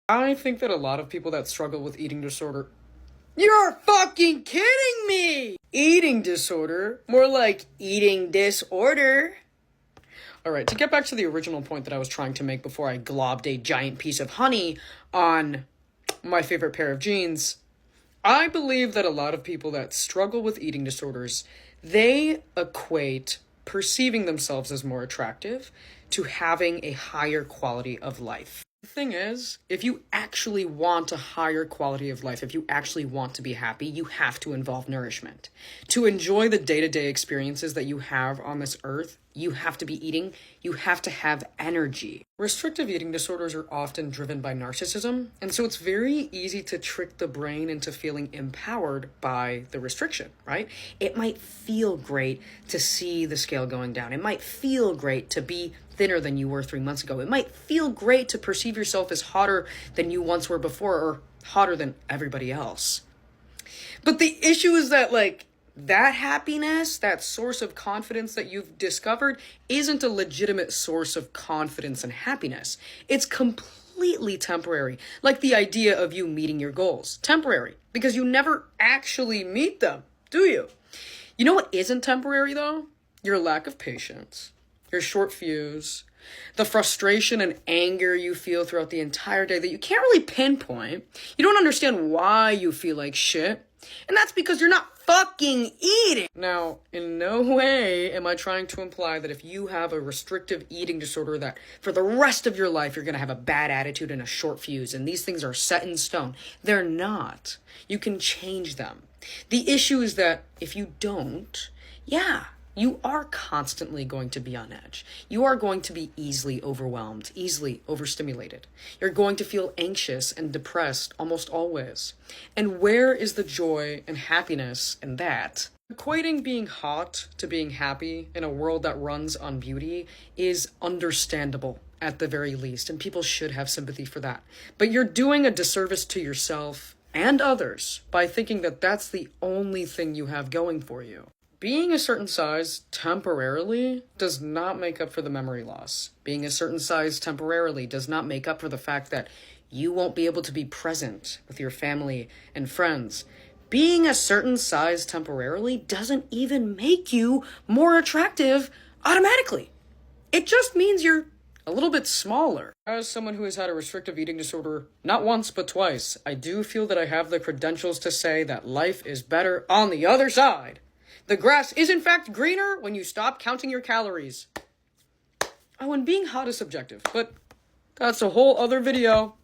I think that a lot of people that struggle with eating disorder. You're fucking kidding me! Eating disorder? More like eating disorder. Alright, to get back to the original point that I was trying to make before I globbed a giant piece of honey on my favorite pair of jeans, I believe that a lot of people that struggle with eating disorders, they equate perceiving themselves as more attractive to having a higher quality of life. The thing is, if you actually want a higher quality of life, if you actually want to be happy, you have to involve nourishment. To enjoy the day-to-day experiences that you have on this earth, you have to be eating, you have to have energy. Restrictive eating disorders are often driven by narcissism, and so it's very easy to trick the brain into feeling empowered by the restriction, right? It might feel great to see the scale going down. It might feel great to be thinner than you were 3 months ago. It might feel great to perceive yourself as hotter than you once were before, or hotter than everybody else. But the issue is that, that happiness, that source of confidence that you've discovered, isn't a legitimate source of confidence and happiness. It's completely temporary. Like the idea of you meeting your goals. Temporary. Because you never actually meet them, do you? You know what isn't temporary, though? Your lack of patience. Your short fuse. The frustration and anger you feel throughout the entire day that you can't really pinpoint. You don't understand why you feel like shit. And that's because you're not fucking eating. Now, in no way am I trying to imply that if you have a restrictive eating disorder that for the rest of your life you're going to have a bad attitude and a short fuse and these things are set in stone. They're not. You can change them. The issue is that if you don't, you are constantly going to be on edge. You are going to be easily overwhelmed, easily overstimulated. You're going to feel anxious and depressed almost always. And where is the joy and happiness in that? Equating being hot to being happy in a world that runs on beauty is understandable at the very least, and people should have sympathy for that. But you're doing a disservice to yourself and others by thinking that that's the only thing you have going for you. Being a certain size temporarily does not make up for the memory loss. Being a certain size temporarily does not make up for the fact that you won't be able to be present with your family and friends. Being a certain size temporarily doesn't even make you more attractive automatically. It just means you're a little bit smaller. As someone who has had a restrictive eating disorder, not once but twice, I do feel that I have the credentials to say that life is better on the other side. The grass is in fact greener when you stop counting your calories. Oh, and being hot is subjective, but that's a whole other video.